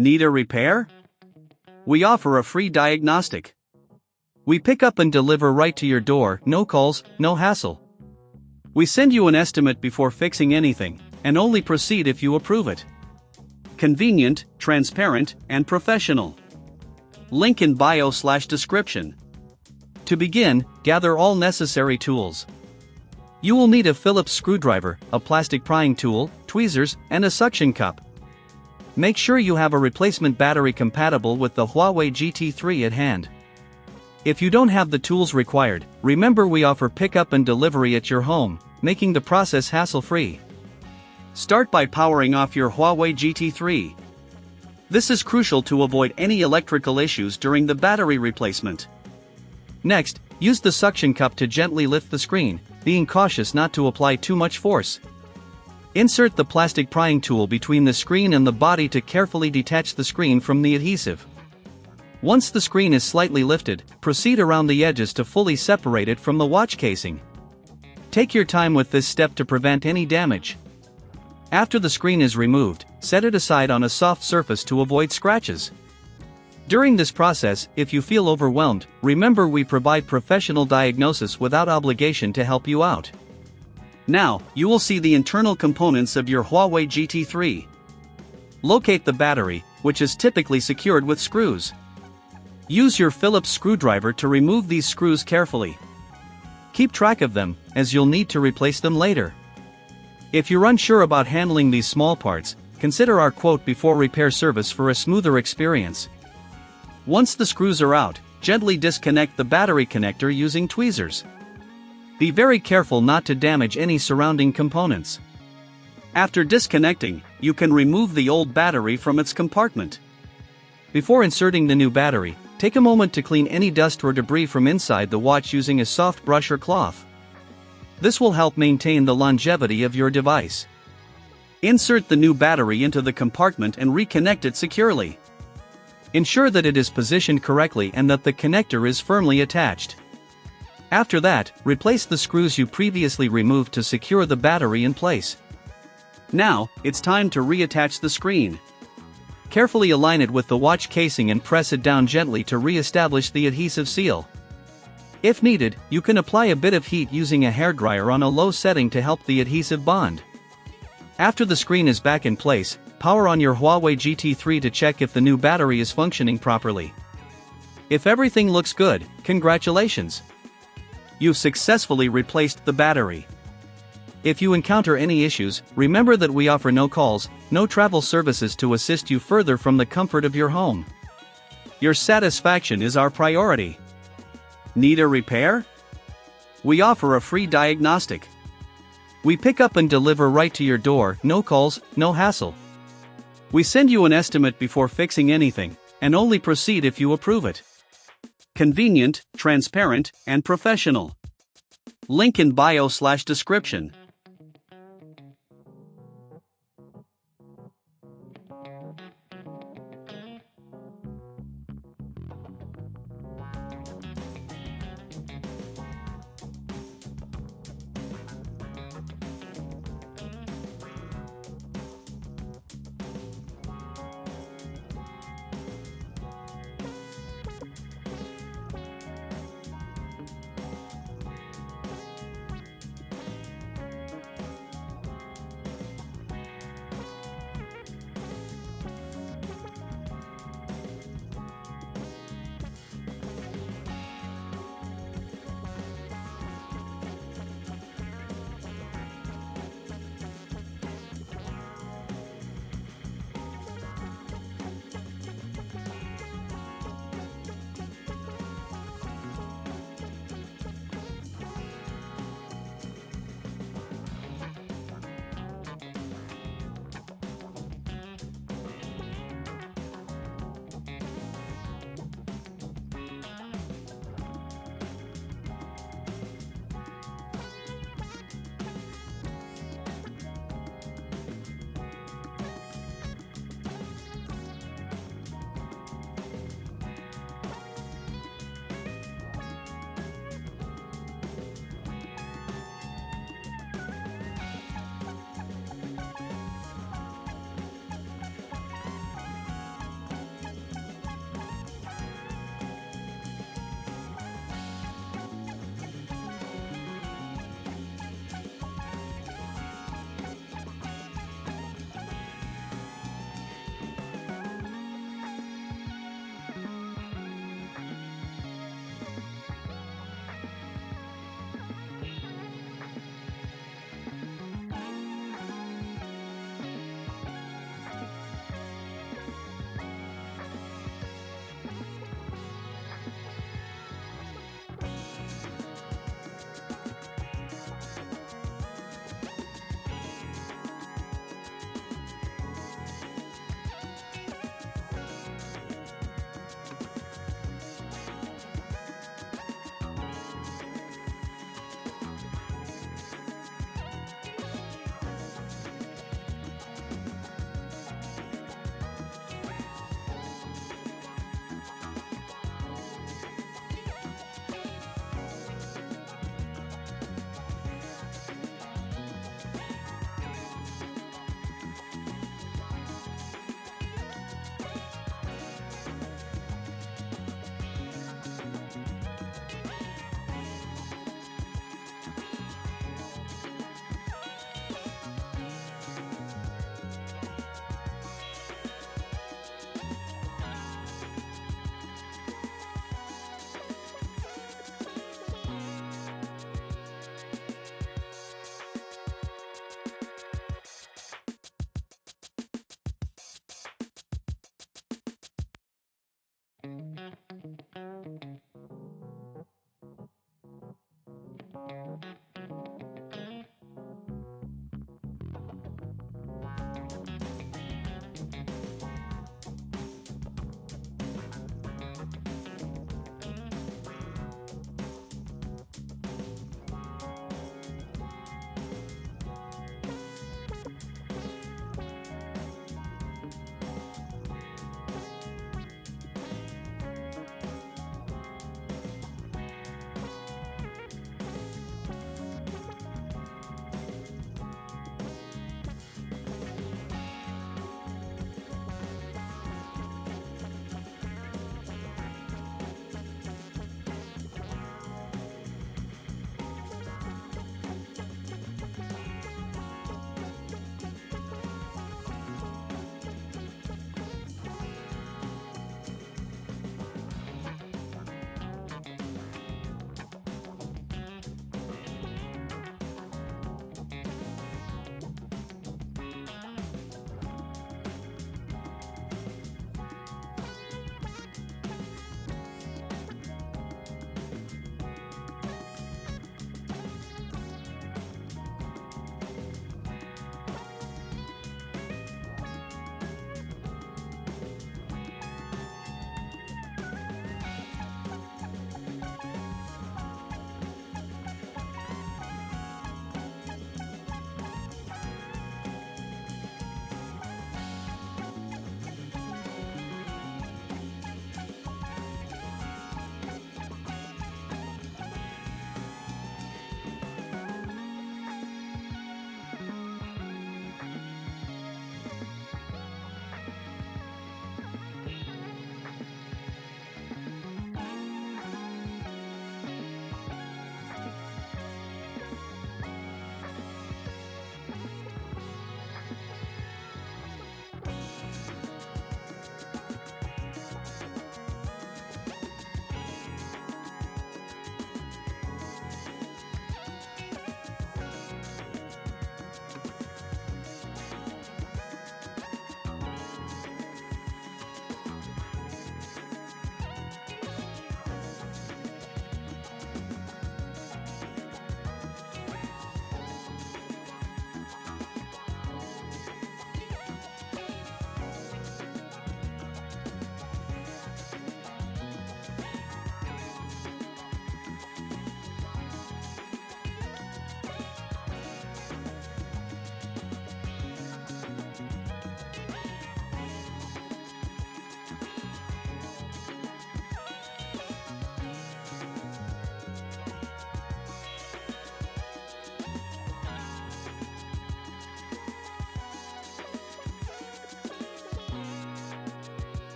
Need a repair? We offer a free diagnostic. We pick up and deliver right to your door, no calls, no hassle. We send you an estimate before fixing anything, and only proceed if you approve it. Convenient, transparent, and professional. Link in bio/description. To begin, gather all necessary tools. You will need a Phillips screwdriver, a plastic prying tool, tweezers, and a suction cup. Make sure you have a replacement battery compatible with the Huawei GT3 at hand. If you don't have the tools required, remember we offer pickup and delivery at your home, making the process hassle-free. Start by powering off your Huawei GT3. This is crucial to avoid any electrical issues during the battery replacement. Next, use the suction cup to gently lift the screen, being cautious not to apply too much force. Insert the plastic prying tool between the screen and the body to carefully detach the screen from the adhesive. Once the screen is slightly lifted, proceed around the edges to fully separate it from the watch casing. Take your time with this step to prevent any damage. After the screen is removed, set it aside on a soft surface to avoid scratches. During this process, if you feel overwhelmed, remember we provide professional diagnosis without obligation to help you out. Now, you will see the internal components of your Huawei GT3. Locate the battery, which is typically secured with screws. Use your Phillips screwdriver to remove these screws carefully. Keep track of them, as you'll need to replace them later. If you're unsure about handling these small parts, consider our quote before repair service for a smoother experience. Once the screws are out, gently disconnect the battery connector using tweezers. Be very careful not to damage any surrounding components. After disconnecting, you can remove the old battery from its compartment. Before inserting the new battery, take a moment to clean any dust or debris from inside the watch using a soft brush or cloth. This will help maintain the longevity of your device. Insert the new battery into the compartment and reconnect it securely. Ensure that it is positioned correctly and that the connector is firmly attached. After that, replace the screws you previously removed to secure the battery in place. Now, it's time to reattach the screen. Carefully align it with the watch casing and press it down gently to re-establish the adhesive seal. If needed, you can apply a bit of heat using a hairdryer on a low setting to help the adhesive bond. After the screen is back in place, power on your Huawei GT3 to check if the new battery is functioning properly. If everything looks good, congratulations! You've successfully replaced the battery. If you encounter any issues, remember that we offer no calls, no travel services to assist you further from the comfort of your home. Your satisfaction is our priority. Need a repair? We offer a free diagnostic. We pick up and deliver right to your door, no calls, no hassle. We send you an estimate before fixing anything, and only proceed if you approve it. Convenient, transparent, and professional. Link in bio/description.